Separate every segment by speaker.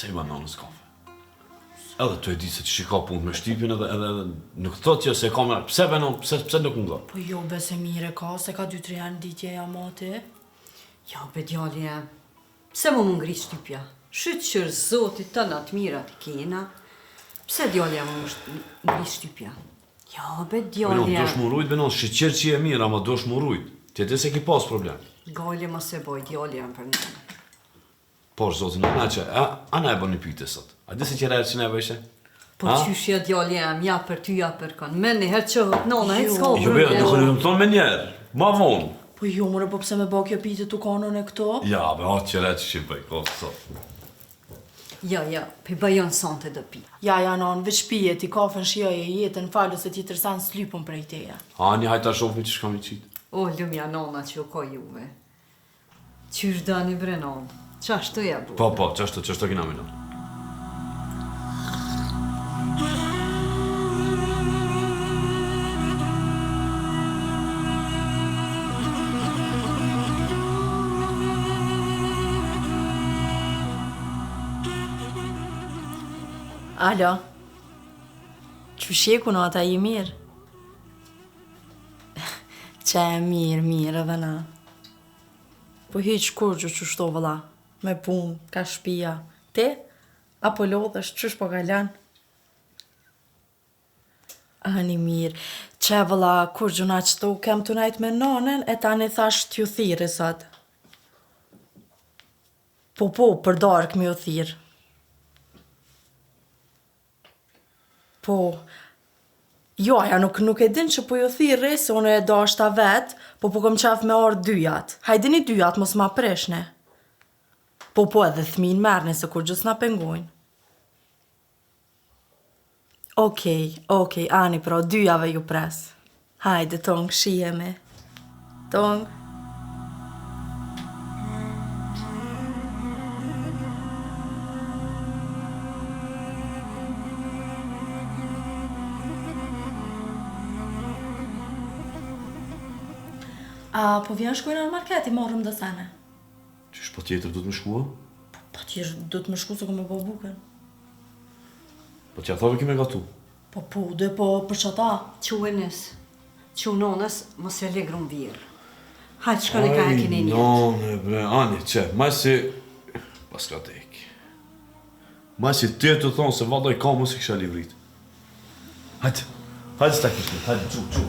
Speaker 1: Pse i ban nanës kafe? Edhe të e di se që shika punë me shtypin edhe nuk thot që se ka me... Pse venon, pse nuk më do?
Speaker 2: Po jo, bese mire ka, se ka 2-3 janë ditje ja mati.
Speaker 3: Ja, be djali e, pse mu më ngri shtypja? Shqyr zotit të natë mirat i kena. Pse djali e mu ngri shtypja? Ja, be djali e...
Speaker 1: Do shmurujt, venon, shqyr që e mirë, ama do shmurujt. Tjetë se ki pas problem.
Speaker 3: Gali ma se boj, djali e më për në.
Speaker 1: Por, zotin, ana e bën një pyte sot. A di se që rejtë që ne bëjshë?
Speaker 3: Po qyshja djali e më, ja për ty, ja për kanë. Me një herë që nona, e s'ka
Speaker 1: Jo, be, nuk në më thonë me njerë, ma vonë.
Speaker 2: Po jo, mërë, po pse me bo kjo pite të kanone këto?
Speaker 1: Ja, be, atë që rejtë që i bëj, ko sot.
Speaker 3: Ja, pe bajon sante dë pi.
Speaker 2: Ja, non, veç pije, ti kafen shijoj e jetën falu se ti tërsan s'lypun prej teja.
Speaker 1: Ani, hajta shofni që shkam i qitë.
Speaker 3: O, lumja nona që u ka juve. Qysh dani bre nonë? Qashtu ja bu?
Speaker 1: Po, qashtu kina minon.
Speaker 2: Alo, që sheku në ata i mirë? Që e mirë edhe na. Po hiq kur që shto vëlla, me punë, ka shpia. Te? Apo lodhesh, qysh po kalan? Ani mirë, që vëlla, kur gjuna qëto, kem të najt me nonen, e tani thash t'ju thiri sot. Po, për dark mi u thirë. Po, jo, aja nuk e din që po ju thirri, se unë e dashta vet, po kom qef me orë 2-jat. Hajdini 2-jat, mos ma preshne. Po edhe thmin merne, se kur gjës na pengojnë. Okej, ani pro, 2-jave ju pres. Hajde, tong, shijemi. Tong. A po vjen shkojnë në market, i morëm dhe sene.
Speaker 1: Qysh po tjetër du të më shkua?
Speaker 2: Po tjetër du të më shku se ku me po buken.
Speaker 1: Po që a thove kime gatu?
Speaker 2: Po, dhe po për qëta.
Speaker 3: Quenës, nonës, mos e legrun virë. Hajtë shkone ka e kene njët.
Speaker 1: None, bre, ani, që, maj si... Pas ka tek. Maj si ty të thonë se vada i ka mos i kisha livrit. Hajtë s'ta kishme, hajtë, qu.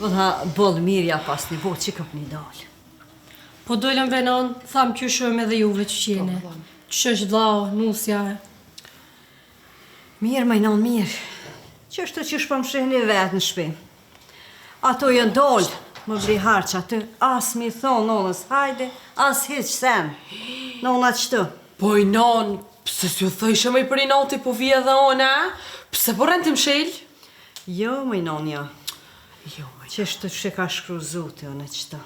Speaker 3: Vëdha, bolë mirja pas një vot që këp një dalë.
Speaker 4: Po dollëm venon, thamë qyshojmë edhe juve që qene. Qysh vlau, nusja.
Speaker 3: Mirë, majnon, mirë. Qështë që shpëm shihni vetë në shpi. Ato jënë dollë, më vri harqë aty, as mi thonë nonës, hajde, as hiq sen. Nona qëtë?
Speaker 5: Po i non, pse s'ju thëjshë me i për i noti po vje dhe ona, pse po rënë të mshel?
Speaker 3: Jo, majnon, jo. Qështë që ka shkru zote, o në qëta.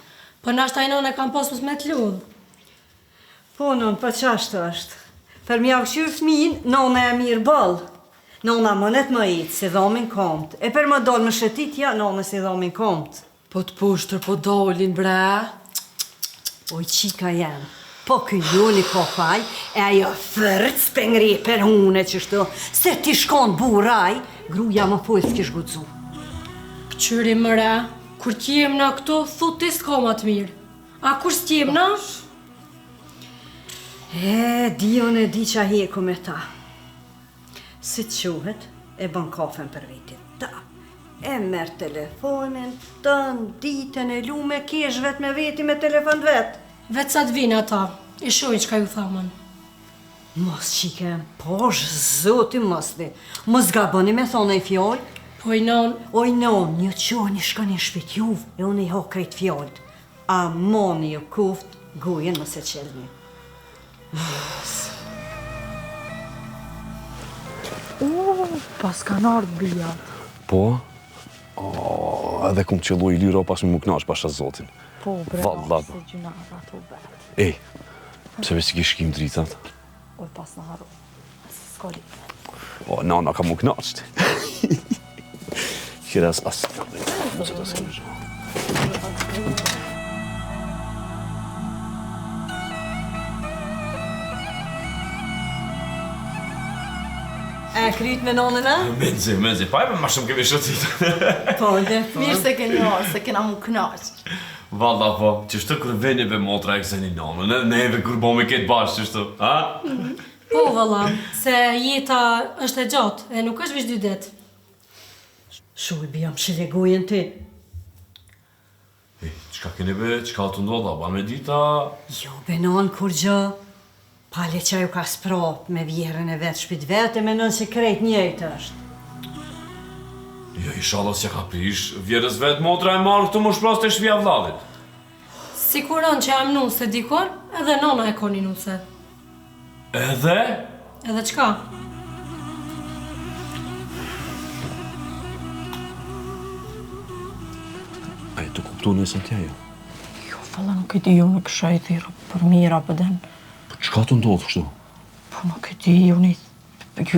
Speaker 4: Po nashta i non e kam pas me t'ludh.
Speaker 3: Po, non, pa qashtë është. Për mja vëshyrë fmin, nona e mirë bëllë. Nona mënet më itë, se dhomin komt. E për më dollë më shëtitja, nona si dhomin komt.
Speaker 5: Po të pushtër, po dollin, bre.
Speaker 3: Oj, qika jenë. Po këlloni ko faj, e ajo fërët s'pengri për hune qështu, se ti shkon buraj, gruja më pojtë s'kish gucu.
Speaker 4: Qyri mëre, kur t'jem në këto, thot ti s'ka ma të mirë. A kur s'tjem në?
Speaker 3: Dion e di qa heku me ta. Si të quhet, e bën kafen për vitin. Ta, e merë telefonin, tën, ditën e lume, kesh vet me veti me telefon vet.
Speaker 4: Vetë sa t'vinë ata, i shojnë që ka ju thamën.
Speaker 3: Mos qikem, posh, zoti mos di. Mos gaboni me thonë e fjallë.
Speaker 4: Po i non...
Speaker 3: Oj non, një qoni shkoni shpit juv, e unë i ho krejt fjallët. A moni ju kuft, gujen mos e qelni.
Speaker 2: Pas kanë ardhë bijat.
Speaker 1: Po? Edhe kum qëllu i lyro pas më knash pasha zotin.
Speaker 2: Po,
Speaker 1: Vallah.
Speaker 2: se gjunara të vetë.
Speaker 1: Ej, pse me si ki shkim dritat?
Speaker 2: Oj, pas në haru. S'ka li.
Speaker 1: O, nana ka më knasht. Kjera as...
Speaker 3: E kryt me nonën, a?
Speaker 1: Menzi, pa e me ma shumë kemi shëtit.
Speaker 3: Po, dhe po.
Speaker 2: Mirë se keni orë, se kena mu knaqë.
Speaker 1: Valla po, që shtë kërë venjeve motra e këseni nanë, ne eve kërë bo me ketë bashkë, që shtë, ha?
Speaker 4: Po, valla, se jeta është e gjatë, e nuk është vish 2 ditë.
Speaker 3: Shu i bijam shilegujen ti.
Speaker 1: Ej, qka keni be, qka të ndodha, ba me dita...
Speaker 3: Jo, benon kur gjë. Pale që ajo ka sprap me vjerën e vetë shpit vetë, me nën se krejt njëjtë është.
Speaker 1: Jo, inshallah s'ja ka prish, vjerës vetë motra e marrë këtu më shpras të shvija vladit.
Speaker 4: Siguron që jam nuse dikon, edhe nona e koni nuse.
Speaker 1: Edhe?
Speaker 4: Edhe qka?
Speaker 1: A e të kuptu nësën tja jo?
Speaker 2: Jo, falla nuk e di, ju nuk isha i thirë për mira për den.
Speaker 1: Po qka të ndodhë kështu?
Speaker 2: Po nuk e di, ju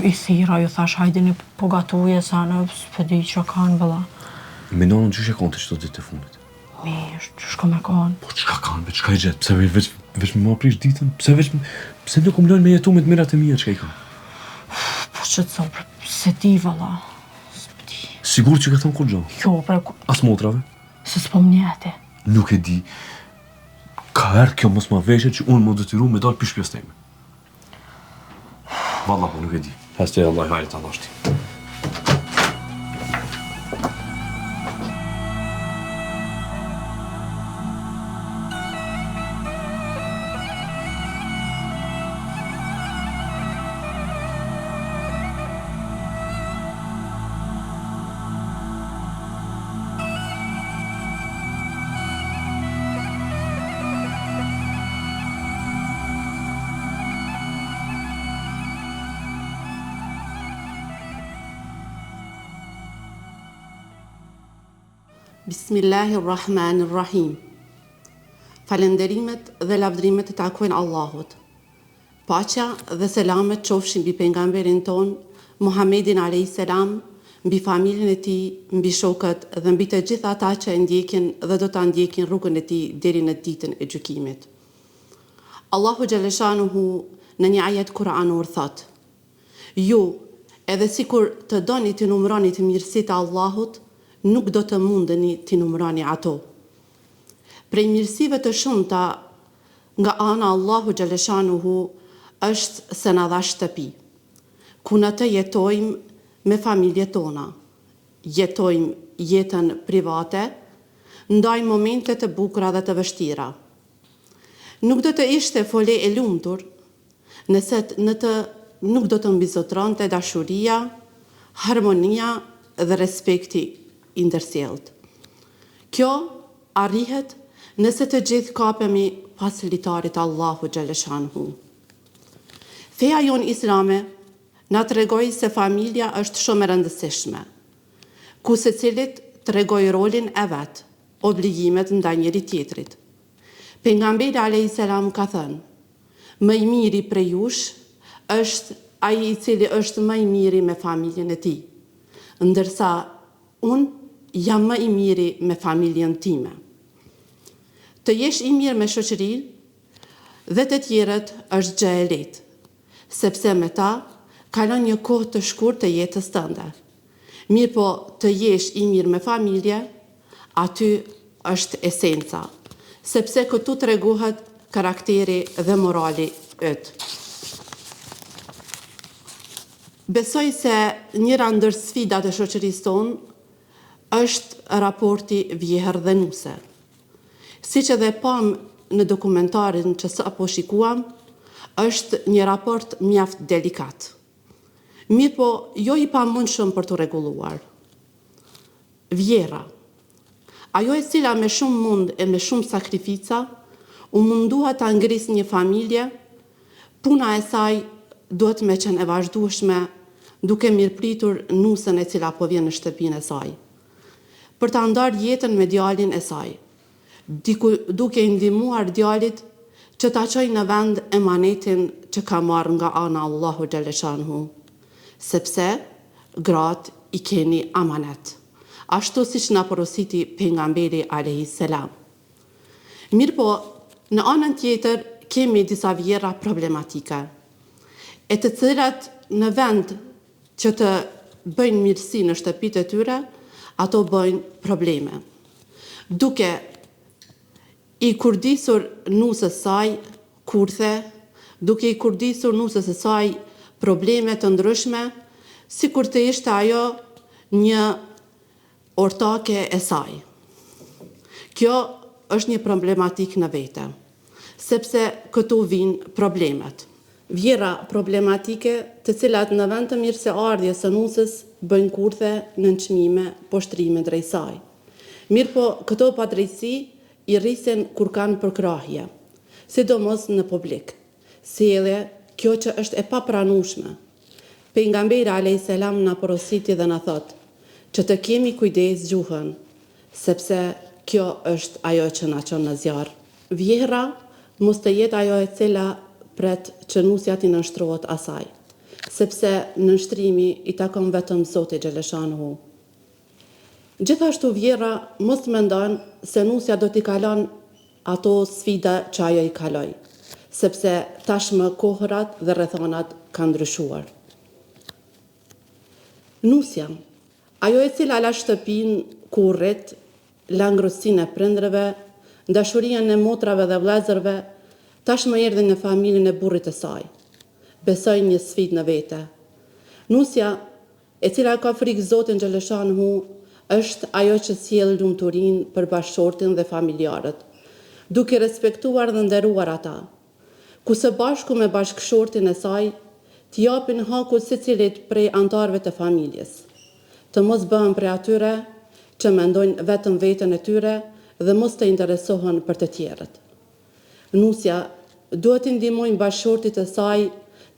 Speaker 2: i thira, ju thash hajdini po gatuje sa në s'pedi që kanë vëlla.
Speaker 1: Me nonën që konë të qëto ditë të fundit?
Speaker 2: Mirë, që shko me kanë.
Speaker 1: Po qka kanë, be qka i gjetë? Pse veç me ma prish ditën? Pse nuk më lojnë me jetu me të mirat e mija qka i kanë?
Speaker 2: Po që të thopë, se di vëlla. S'pedi.
Speaker 1: Sigur që ka thonë kur gjo?
Speaker 2: Jo, pre,
Speaker 1: As motrave?
Speaker 2: se s'po më njeti.
Speaker 1: Nuk e di. Ka herë kjo mos ma veshe që unë më detyru me dalë pish pjes teme. Valla po nuk e di. Heste Allah i hajrit Allah shti.
Speaker 6: Bismillahirrahmanirrahim. Falenderimet dhe lavdrimet të takojnë Allahut. Paqja dhe selamet qofshin mbi pejgamberin ton, Muhammedin a.s., mbi familjen e tij, mbi shokët dhe mbi të gjithë ata që e ndjekin dhe do ta ndjekin rrugën e tij deri në ditën e gjykimit. Allahu xhaleshanuhu në një ajet kuranor thot: Ju, edhe sikur të doni të numëroni të mirësitë e Allahut, nuk do të mundeni t'i numëroni ato. Prej mirësive të shumta nga ana Allahu xhaleshanuhu është se na dha shtëpi, ku në të jetojmë me familjet tona, jetojmë jetën private, ndajmë momente të bukura dhe të vështira. Nuk do të ishte fole e lumtur nëse nuk do të mbizotronte dashuria, harmonia dhe respekti i ndërsjellët. Kjo arrihet nëse të gjithë kapemi pas litarit Allahu xhaleshanuhu. Feja jon islame na tregoi se familja është shumë e rëndësishme, ku secilit tregoi rolin e vet, obligimet ndaj njëri tjetrit. Pejgamberi alayhis salam ka thënë: më i miri prej jush është ai i cili është më i miri me familjen e tij, ndërsa unë jam më i miri me familjen time. Të jesh i mirë me shoqërinë dhe të tjerët është gjë e lehtë, sepse me ta kalon një kohë të shkurtër të jetës tënde. Mirë po të jesh i mirë me familje, aty është esenca, sepse këtu tregohet karakteri dhe morali yt. Besoj se njëra ndër sfidat e shoqërisë tonë është raporti vjeher-dhenuse. Siç edhe pam në dokumentarin që sapo shikuam, është një raport mjaft delikat. Mirë po, jo i pamundshëm për të rregulluar. Vjera, ajo e cila me shumë mund e me shumë sakrifica, u mundua ta ngrisë një familje, puna e saj duhet me qenë e vazhdueshme duke mirëpritur nusën e cila po vjen në shtëpinë e saj, për ta ndarë jetën me djalin e saj, duke i ndihmuar djalit që ta çojë në vend emanetin që ka marrë nga ana Allahu xhaleshanhu, sepse gratë i keni amanet, ashtu siç na porositi pejgamberi alayhis salam. Mirë po, në anën tjetër kemi disa vjera problematike, e të cilat në vend që të bëjnë mirësi në shtëpitë e tyre, ato bëjnë probleme. Duke i kurdisur nusës saj kurthe, duke i kurdisur nusës së saj probleme të ndryshme, sikur të ishte ajo një ortake e saj. Kjo është një problematik në vete, sepse këtu vinë problemet. Vjera problematike të cilat në vend të mirëseardhjes së nusës bëjnë kurthe, nënçmime, poshtrime drejt saj. Mirë po, këto padrejtësi i rrisen kur kanë përkrahje, sidomos në publik, si edhe kjo që është e papranueshme. Pejgamberi alayhis salam na porositi dhe na thot që të kemi kujdes gjuhën, sepse kjo është ajo që na çon në zjarr. Vjera mos të jetë ajo e cila pret që nusja t'i nënshtrohet asaj, sepse nënshtrimi i takon vetëm Zotit xhaleshanhu. Gjithashtu vjera mos mendon se nusja do t'i kalon ato sfida që ajo i kaloi, sepse tashmë kohërat dhe rrethonat kanë ndryshuar. Nusja, ajo e cila la shtëpinë ku rrit, la ngrohtësinë e prindërve, dashurinë e motrave dhe vëllezërve, tashmë erdhi në familjen e burrit të saj. Besoi një sfidë në vete. Nusja, e cila ka frikë Zotin xhaleshanhu, është ajo që sjell lumturinë për bashkëshortin dhe familjarët, duke respektuar dhe nderuar ata, ku së bashku me bashkëshortin e saj, t'i japin haku secilit prej antarëve të familjes, të mos bëhen prej atyre që mendojnë vetëm veten e tyre dhe mos të interesohen për të tjerët. Nusja duhet t'i ndihmojnë bashkëshortit të saj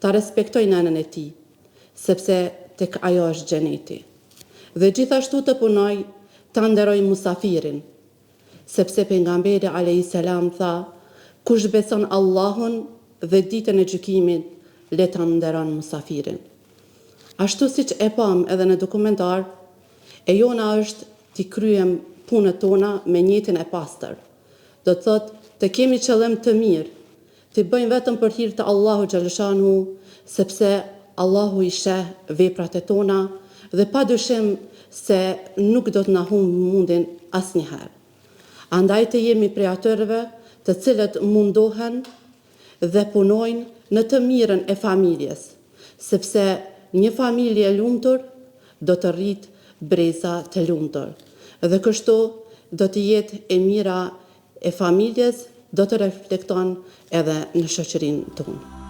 Speaker 6: ta respektojnë nënën e tij, sepse tek ajo është xheneti. Dhe gjithashtu të punoj ta nderojë musafirin, sepse pejgamberi alayhis salam tha, kush beson Allahun dhe ditën e gjykimit, le ta nderon musafirin. Ashtu siç e pam edhe në dokumentar, e jona është t'i kryem punët tona me niyetin e pastër. Do të thotë të kemi qëllim të mirë, të bëjmë vetëm për hir të Allahu xhaleshanhu, sepse Allahu i sheh veprat e tona dhe padyshim se nuk do të na humb mundin asnjëherë. Andaj të jemi prej atyre të cilët mundohen dhe punojnë në të mirën e familjes, sepse një familje e lumtur do të rrit breza të lumtur. Dhe kështu do të jetë e mira e familjes, do të reflekton edhe në shoqërinë tonë.